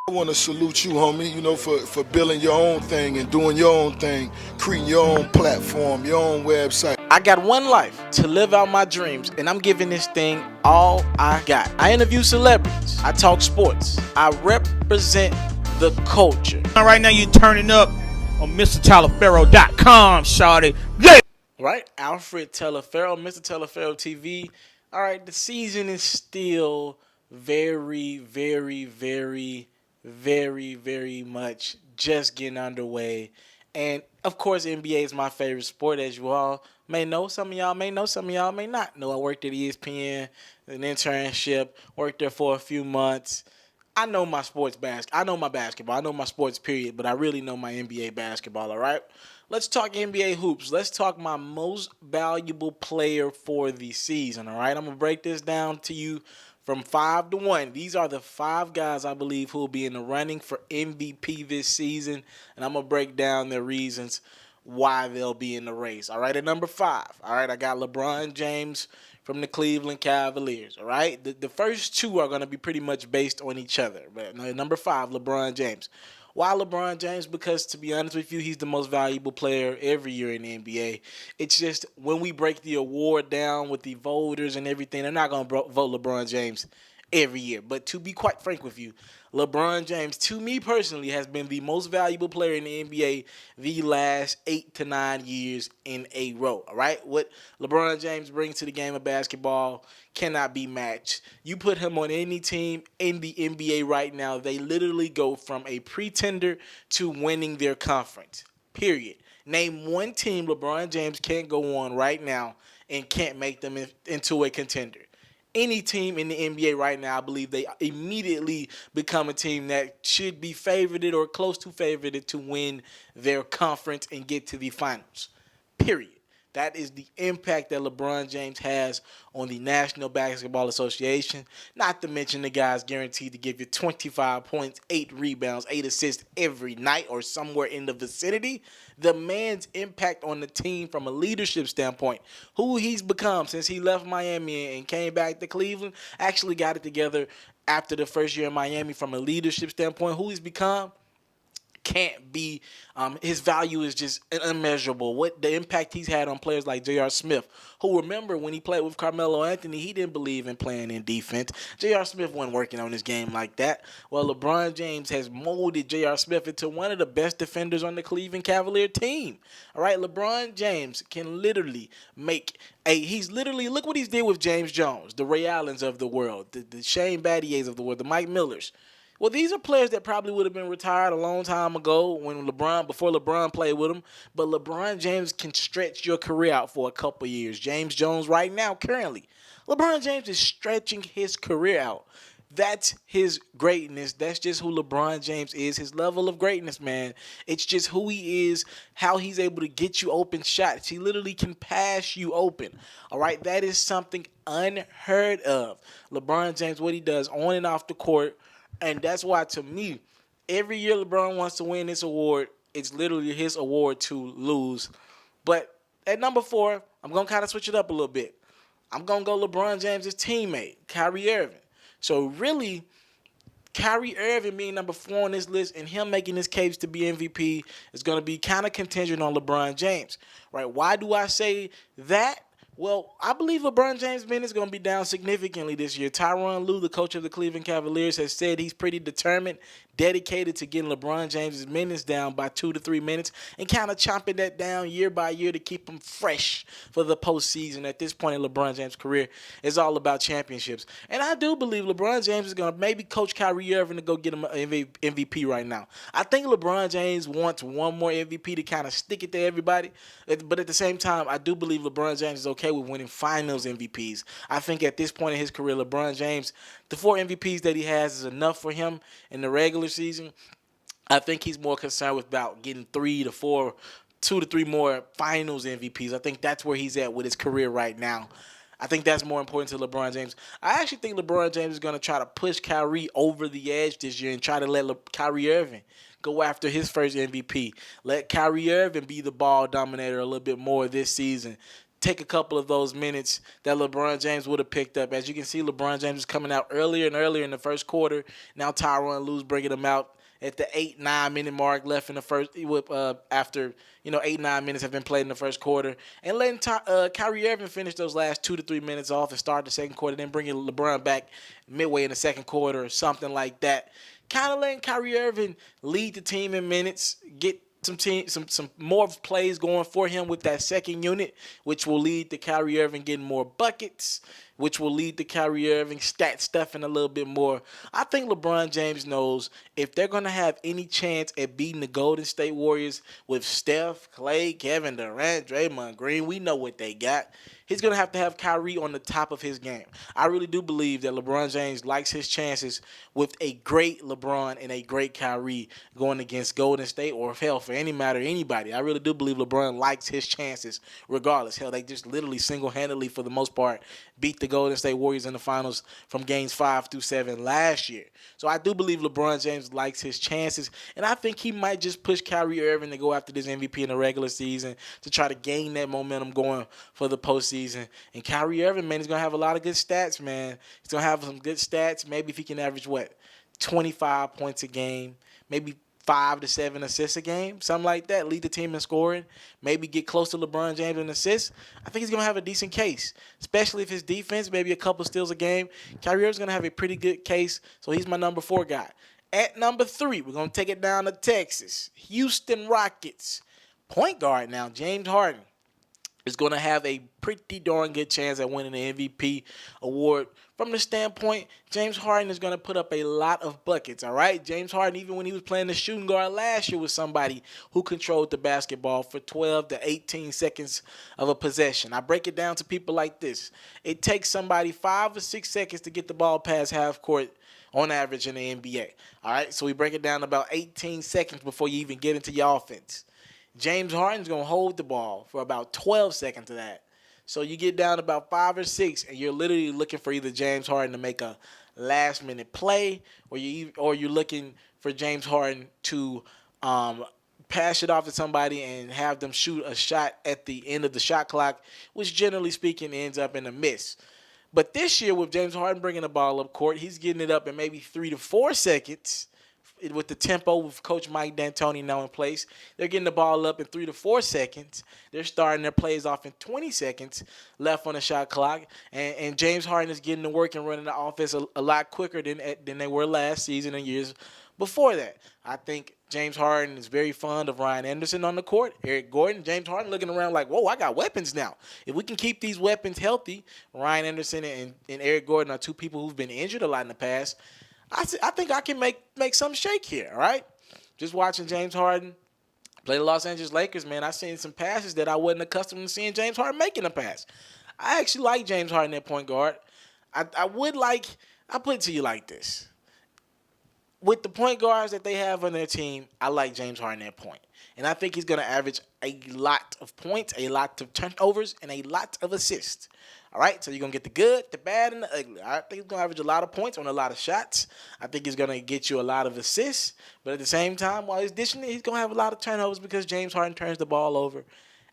I want to salute you, homie, for building your own thing and doing your own thing, creating your own platform, your own website. I got one life to live out my dreams, and I'm giving this thing all I got. I interview celebrities. I talk sports. I represent the culture. Right now, you're turning up on MrTaliaferro.com, shawty. Yeah! Right? Alfred Teleferro, Mr. Teleferro TV. All right, the season is still very, very, very, very, very much just getting underway. And of course, NBA is my favorite sport, as you all may know. Some of y'all may know, some of y'all may not know. I worked at ESPN, an internship, worked there for a few months. I know my I know my basketball. I know my sports period, but I really know my NBA basketball, all right? Let's talk NBA hoops. Let's talk my most valuable player for the season, all right? I'm going to break this down to you from 5 to 1. These are the 5 guys I believe who will be in the running for MVP this season, and I'm going to break down their reasons why they'll be in the race. All right, at number 5, all right, I got LeBron James from the Cleveland Cavaliers. All right, the first 2 are going to be pretty much based on each other. But number 5, LeBron James. Why LeBron James? Because to be honest with you, he's the most valuable player every year in the NBA. It's just when we break the award down with the voters and everything, they're not going to vote LeBron James every year. But to be quite frank with you, LeBron James, to me personally, has been the most valuable player in the NBA the last 8 to 9 years in a row. All right? What LeBron James brings to the game of basketball cannot be matched. You put him on any team in the NBA right now, they literally go from a pretender to winning their conference. Period. Name one team LeBron James can't go on right now and can't make them into a contender. Any team in the NBA right now, I believe they immediately become a team that should be favorited or close to favorited to win their conference and get to the finals. Period. That is the impact that LeBron James has on the National Basketball Association. Not to mention the guy's guaranteed to give you 25 points, 8 rebounds, 8 assists every night or somewhere in the vicinity. The man's impact on the team from a leadership standpoint, who he's become since he left Miami and came back to Cleveland, actually got it together after the first year in Miami from a leadership standpoint, who he's become can't be his value is just unmeasurable. What the impact he's had on players like J.R. Smith, who, remember when he played with Carmelo Anthony, he didn't believe in playing in defense. J.R. Smith wasn't working on his game like that. Well, LeBron James has molded J.R. Smith into one of the best defenders on the Cleveland Cavalier team. All right, LeBron James can literally look what he's did with James Jones, the Ray Allens of the world, the Shane Battiers of the world, the Mike Millers. Well, these are players that probably would have been retired a long time ago before LeBron played with them. But LeBron James can stretch your career out for a couple years. James Jones right now, currently. LeBron James is stretching his career out. That's his greatness. That's just who LeBron James is. His level of greatness, man. It's just who he is, how he's able to get you open shots. He literally can pass you open. All right, that is something unheard of. LeBron James, what he does on and off the court. And that's why, to me, every year LeBron wants to win this award. It's literally his award to lose. But at number 4, I'm going to kind of switch it up a little bit. I'm going to go LeBron James' teammate, Kyrie Irving. So really, Kyrie Irving being number 4 on this list and him making his case to be MVP is going to be kind of contingent on LeBron James. Right? Why do I say that? Well, I believe LeBron James' minutes going to be down significantly this year. Tyronn Lue, the coach of the Cleveland Cavaliers, has said he's pretty determined, dedicated to getting LeBron James' minutes down by 2 to 3 minutes and kind of chomping that down year by year to keep him fresh for the postseason. At this point in LeBron James' career, it's all about championships. And I do believe LeBron James is going to maybe coach Kyrie Irving to go get him an MVP right now. I think LeBron James wants one more MVP to kind of stick it to everybody. But at the same time, I do believe LeBron James is okay with winning finals MVPs. I think at this point in his career, LeBron James, the 4 MVPs that he has is enough for him in the regular season. I think he's more concerned with about getting 3 to 4, 2 to 3 more finals MVPs. I think that's where he's at with his career right now. I think that's more important to LeBron James. I actually think LeBron James is going to try to push Kyrie over the edge this year and try to let Kyrie Irving go after his first MVP. Let Kyrie Irving be the ball dominator a little bit more this season. take a couple of those minutes that LeBron James would have picked up. As you can see, LeBron James is coming out earlier and earlier in the first quarter. Now Tyronn Lue's bringing him out at the 8-9 minute mark left in the first, after 8-9 minutes have been played in the first quarter, and letting Kyrie Irving finish those last 2 to 3 minutes off and start the second quarter, then bringing LeBron back midway in the second quarter or something like that. Kind of letting Kyrie Irving lead the team in minutes, get some more plays going for him with that second unit, which will lead to Kyrie Irving getting more buckets, which will lead to Kyrie Irving stat stuffing a little bit more. I think LeBron James knows if they're going to have any chance at beating the Golden State Warriors with Steph, Clay, Kevin Durant, Draymond Green, we know what they got. He's going to have Kyrie on the top of his game. I really do believe that LeBron James likes his chances with a great LeBron and a great Kyrie going against Golden State, or hell, for any matter, anybody. I really do believe LeBron likes his chances regardless. Hell, they just literally single-handedly, for the most part, beat the Golden State Warriors in the finals from games 5 through 7 last year. So I do believe LeBron James likes his chances, and I think he might just push Kyrie Irving to go after this MVP in the regular season to try to gain that momentum going for the postseason. And Kyrie Irving, man, he's going to have a lot of good stats, man. He's going to have some good stats. Maybe if he can average, 25 points a game, maybe 5 to 7 assists a game, something like that, lead the team in scoring, maybe get close to LeBron James in assists. I think he's going to have a decent case, especially if his defense, maybe a couple steals a game. Kyrie Irving's going to have a pretty good case, so he's my number 4 guy. At number 3, we're going to take it down to Texas. Houston Rockets. Point guard now, James Harden, is going to have a pretty darn good chance at winning the MVP award. From the standpoint, James Harden is going to put up a lot of buckets, all right? James Harden, even when he was playing the shooting guard last year, was somebody who controlled the basketball for 12 to 18 seconds of a possession. I break it down to people like this. It takes somebody 5 or 6 seconds to get the ball past half court on average in the NBA, all right? So we break it down to about 18 seconds before you even get into your offense. James Harden's going to hold the ball for about 12 seconds of that. So you get down to about 5 or 6, and you're literally looking for either James Harden to make a last-minute play, or you're looking for James Harden to pass it off to somebody and have them shoot a shot at the end of the shot clock, which generally speaking ends up in a miss. But this year, with James Harden bringing the ball up court, he's getting it up in maybe 3 to 4 seconds. With the tempo with Coach Mike D'Antoni now in place, they're getting the ball up in 3 to 4 seconds. They're starting their plays off in 20 seconds left on the shot clock. And James Harden is getting to work and running the offense a lot quicker than they were last season and years before that. I think James Harden is very fond of Ryan Anderson on the court. Eric Gordon, James Harden looking around like, whoa, I got weapons now. If we can keep these weapons healthy, Ryan Anderson and Eric Gordon are two people who've been injured a lot in the past. I think I can make some shake here, all right? Just watching James Harden play the Los Angeles Lakers, man, I seen some passes that I wasn't accustomed to seeing James Harden making a pass. I actually like James Harden at point guard. I'll put it to you like this. With the point guards that they have on their team, I like James Harden at point. And I think he's going to average a lot of points, a lot of turnovers, and a lot of assists. All right, so you're going to get the good, the bad, and the ugly. I think he's going to average a lot of points on a lot of shots. I think he's going to get you a lot of assists. But at the same time, while he's dishing it, he's going to have a lot of turnovers because James Harden turns the ball over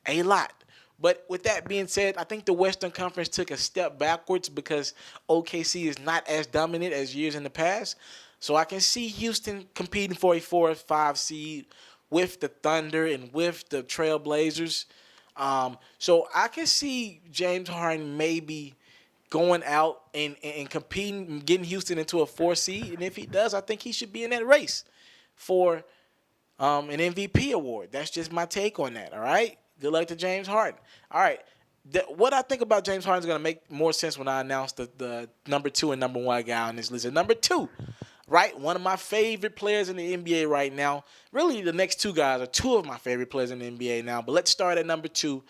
a lot. But with that being said, I think the Western Conference took a step backwards because OKC is not as dominant as years in the past. So I can see Houston competing for a 4 or 5 seed with the Thunder and with the Trail Blazers. So I can see James Harden maybe going out and competing, getting Houston into a 4 seed. And if he does, I think he should be in that race for an MVP award. That's just my take on that, all right? Good luck to James Harden. All right. What I think about James Harden is going to make more sense when I announce the number 2 and number 1 guy on this list. And number 2, right, one of my favorite players in the NBA right now. Really, the next 2 guys are 2 of my favorite players in the NBA now. But let's start at number 2,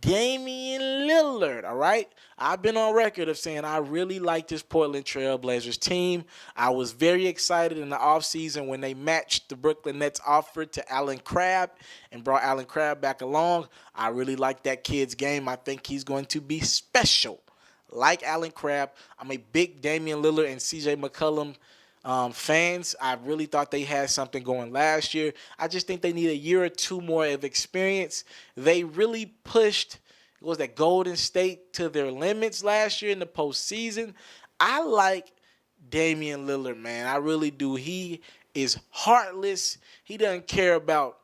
Damian Lillard, all right? I've been on record of saying I really like this Portland Trail Blazers team. I was very excited in the offseason when they matched the Brooklyn Nets offer to Allen Crabbe and brought Allen Crabbe back along. I really like that kid's game. I think he's going to be special. Like Allen Crabbe, I'm a big Damian Lillard and CJ McCollum fans. I really thought they had something going last year. I just think they need a year or 2 more of experience. They really pushed Was that Golden State to their limits last year in the postseason? I like Damian Lillard, man. I really do. He is heartless. He doesn't care about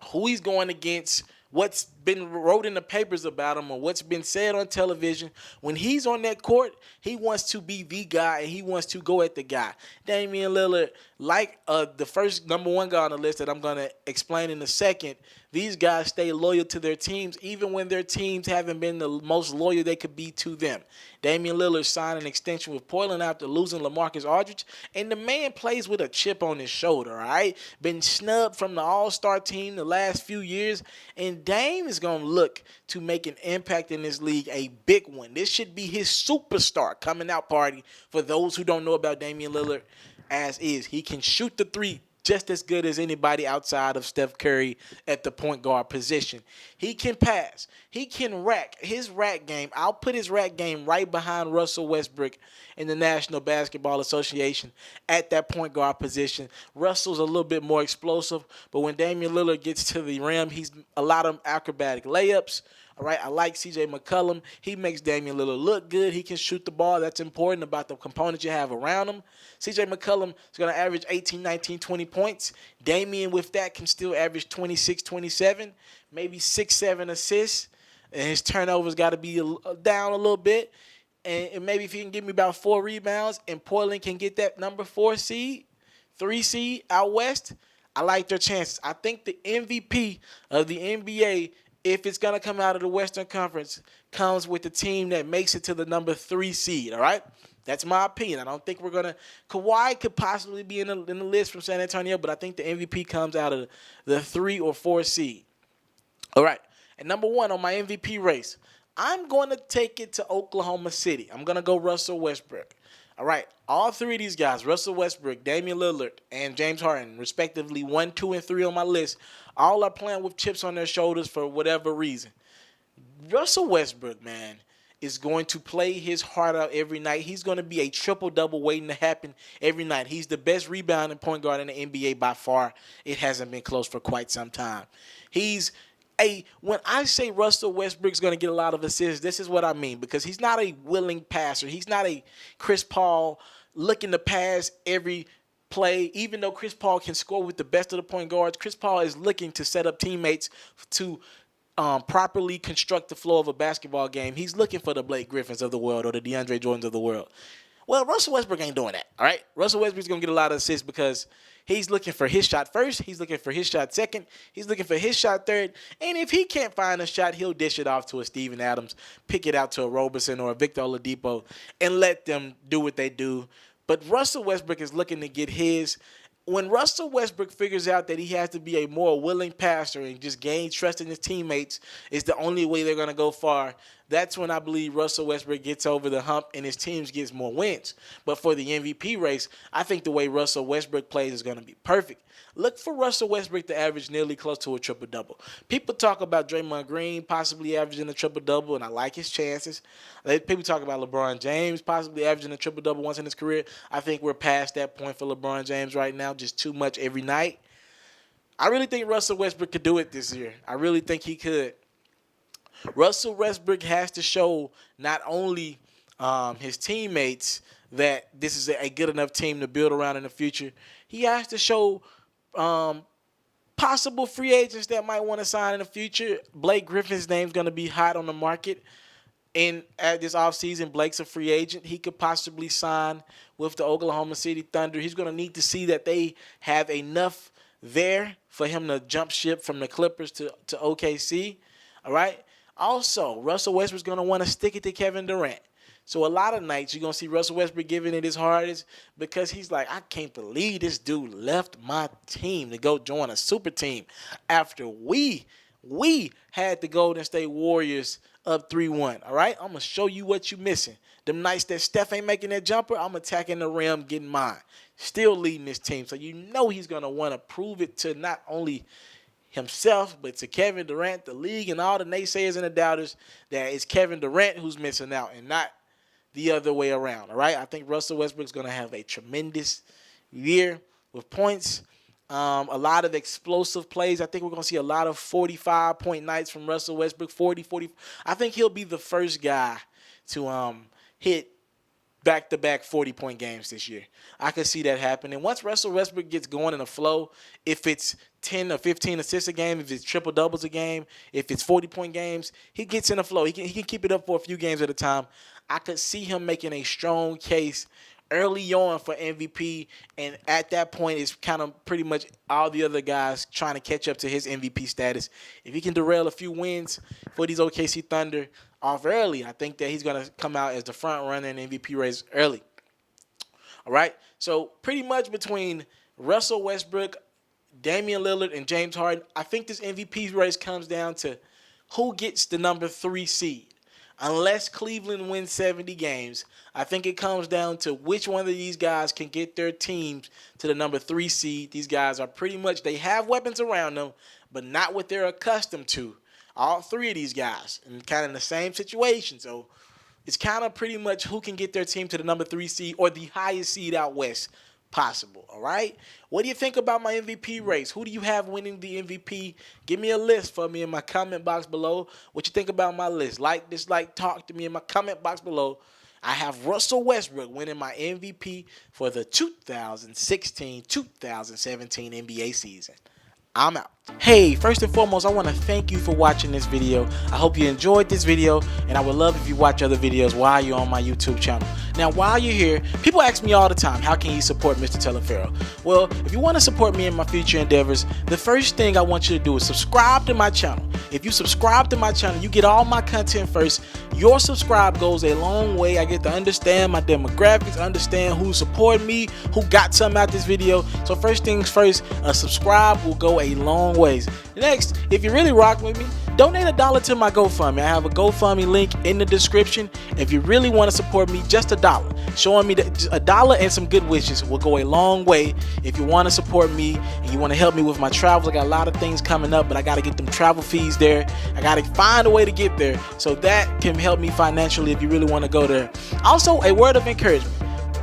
who he's going against, what's been wrote in the papers about him, or what's been said on television. When he's on that court, he wants to be the guy, and he wants to go at the guy. Damian Lillard, like the first number one guy on the list that I'm going to explain in a second, these guys stay loyal to their teams, even when their teams haven't been the most loyal they could be to them. Damian Lillard signed an extension with Portland after losing LaMarcus Aldridge, and the man plays with a chip on his shoulder, all right? Been snubbed from the All-Star team the last few years, and Dame is going to look to make an impact in this league, a big one. This should be his superstar coming out party for those who don't know about Damian Lillard as is. He can shoot the three just as good as anybody outside of Steph Curry at the point guard position. He can pass. He can rack. His rack game, I'll put his rack game right behind Russell Westbrook in the National Basketball Association at that point guard position. Russell's a little bit more explosive, but when Damian Lillard gets to the rim, he's a lot of acrobatic layups. All right, I like C.J. McCollum. He makes Damian Lillard look good. He can shoot the ball. That's important about the components you have around him. C.J. McCollum is going to average 18, 19, 20 points. Damian, with that, can still average 26, 27, maybe 6, 7 assists. And his turnovers got to be down a little bit. And maybe if he can give me about 4 rebounds and Portland can get that number 4 seed, 3 seed out west, I like their chances. I think the MVP of the NBA, if it's going to come out of the Western Conference, comes with the team that makes it to the number 3 seed, all right? That's my opinion. I don't think we're going to – Kawhi could possibly be in the list from San Antonio, but I think the MVP comes out of the 3 or 4 seed. All right, and number 1 on my MVP race, I'm going to take it to Oklahoma City. I'm going to go Russell Westbrook. All right, all 3 of these guys, Russell Westbrook, Damian Lillard, and James Harden, respectively 1, 2, and 3 on my list, all are playing with chips on their shoulders for whatever reason. Russell Westbrook, man, is going to play his heart out every night. He's going to be a triple-double waiting to happen every night. He's the best rebounding point guard in the NBA by far. It hasn't been close for quite some time. When I say Russell Westbrook's going to get a lot of assists, this is what I mean, because he's not a willing passer. He's not a Chris Paul looking to pass every play. Even though Chris Paul can score with the best of the point guards, Chris Paul is looking to set up teammates to properly construct the flow of a basketball game. He's looking for the Blake Griffins of the world or the DeAndre Jordans of the world. Well, Russell Westbrook ain't doing that, all right? Russell Westbrook's going to get a lot of assists because he's looking for his shot first. He's looking for his shot second. He's looking for his shot third. And if he can't find a shot, he'll dish it off to a Steven Adams, pick it out to a Roberson or a Victor Oladipo, and let them do what they do. But Russell Westbrook is looking to get his. When Russell Westbrook figures out that he has to be a more willing passer and just gain trust in his teammates is the only way they're going to go far, that's when I believe Russell Westbrook gets over the hump and his teams gets more wins. But for the MVP race, I think the way Russell Westbrook plays is going to be perfect. Look for Russell Westbrook to average nearly close to a triple-double. People talk about Draymond Green possibly averaging a triple-double, and I like his chances. People talk about LeBron James possibly averaging a triple-double once in his career. I think we're past that point for LeBron James right now, just too much every night. I really think Russell Westbrook could do it this year. I really think he could. Russell Westbrook has to show not only his teammates that this is a good enough team to build around in the future, he has to show possible free agents that might want to sign in the future. Blake Griffin's name's going to be hot on the market. And at this offseason, Blake's a free agent. He could possibly sign with the Oklahoma City Thunder. He's going to need to see that they have enough there for him to jump ship from the Clippers to OKC. All right? Also, Russell Westbrook's going to want to stick it to Kevin Durant. So a lot of nights you're going to see Russell Westbrook giving it his hardest because he's like, I can't believe this dude left my team to go join a super team after we had the Golden State Warriors up 3-1. All right? I'm going to show you what you're missing. Them nights that Steph ain't making that jumper, I'm attacking the rim, getting mine. Still leading this team. So you know he's going to want to prove it to not only himself, but to Kevin Durant, the league, and all the naysayers and the doubters that it's Kevin Durant who's missing out and not the other way around, all right? I think Russell Westbrook's going to have a tremendous year with points, A lot of explosive plays. I think we're going to see a lot of 45-point nights from Russell Westbrook. 40. I think he'll be the first guy to hit back-to-back 40-point games this year. I could see that happening. Once Russell Westbrook gets going in a flow, if it's 10 or 15 assists a game, if it's triple-doubles a game, if it's 40-point games, he gets in a flow. He can keep it up for a few games at a time. I could see him making a strong case early on for MVP, and at that point, it's kind of pretty much all the other guys trying to catch up to his MVP status. If he can derail a few wins for these OKC Thunder off early, I think that he's going to come out as the front runner in MVP race early. All right, so pretty much between Russell Westbrook, Damian Lillard, and James Harden, I think this MVP race comes down to who gets the number 3 seed. Unless Cleveland wins 70 games, I think it comes down to which one of these guys can get their teams to the number 3 seed. These guys are pretty much, they have weapons around them, but not what they're accustomed to. All 3 of these guys, and kind of in the same situation. So it's kind of pretty much who can get their team to the number 3 seed or the highest seed out west possible, all right? What do you think about my MVP race? Who do you have winning the MVP? Give me a list for me in my comment box below. What you think about my list? Like, dislike, talk to me in my comment box below. I have Russell Westbrook winning my MVP for the 2016-2017 NBA season. I'm out. Hey, first and foremost, I want to thank you for watching this video. I hope you enjoyed this video, and I would love if you watch other videos while you're on my YouTube channel. Now, while you're here, people ask me all the time, how can you support Mr. Telefero? Well, if you want to support me in my future endeavors, the first thing I want you to do is subscribe to my channel. If you subscribe to my channel, you get all my content first. Your subscribe goes a long way. I get to understand my demographics, understand who's supporting me, who got something out this video. So first things first, a subscribe will go a long ways. Next, if you really rock with me, donate $1 to my GoFundMe. I have a GoFundMe link in the description. If you really want to support me, just $1. Showing me $1 and some good wishes will go a long way. If you want to support me and you want to help me with my travels, I got a lot of things coming up, but I got to get them travel fees there. I got to find a way to get there. So that can help me financially if you really want to go there. Also, a word of encouragement.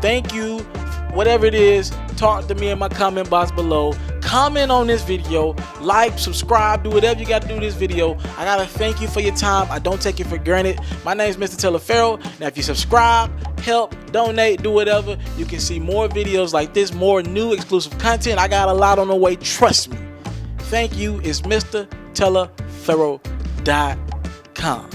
Thank you. Whatever it is, talk to me in my comment box below. Comment on this video, like, subscribe, do whatever you got to do this video. I got to thank you for your time. I don't take it for granted. My name is Mr. Telefero. Now, if you subscribe, help, donate, do whatever, you can see more videos like this, more new exclusive content. I got a lot on the way. Trust me. Thank you. It's MrTelefero.com.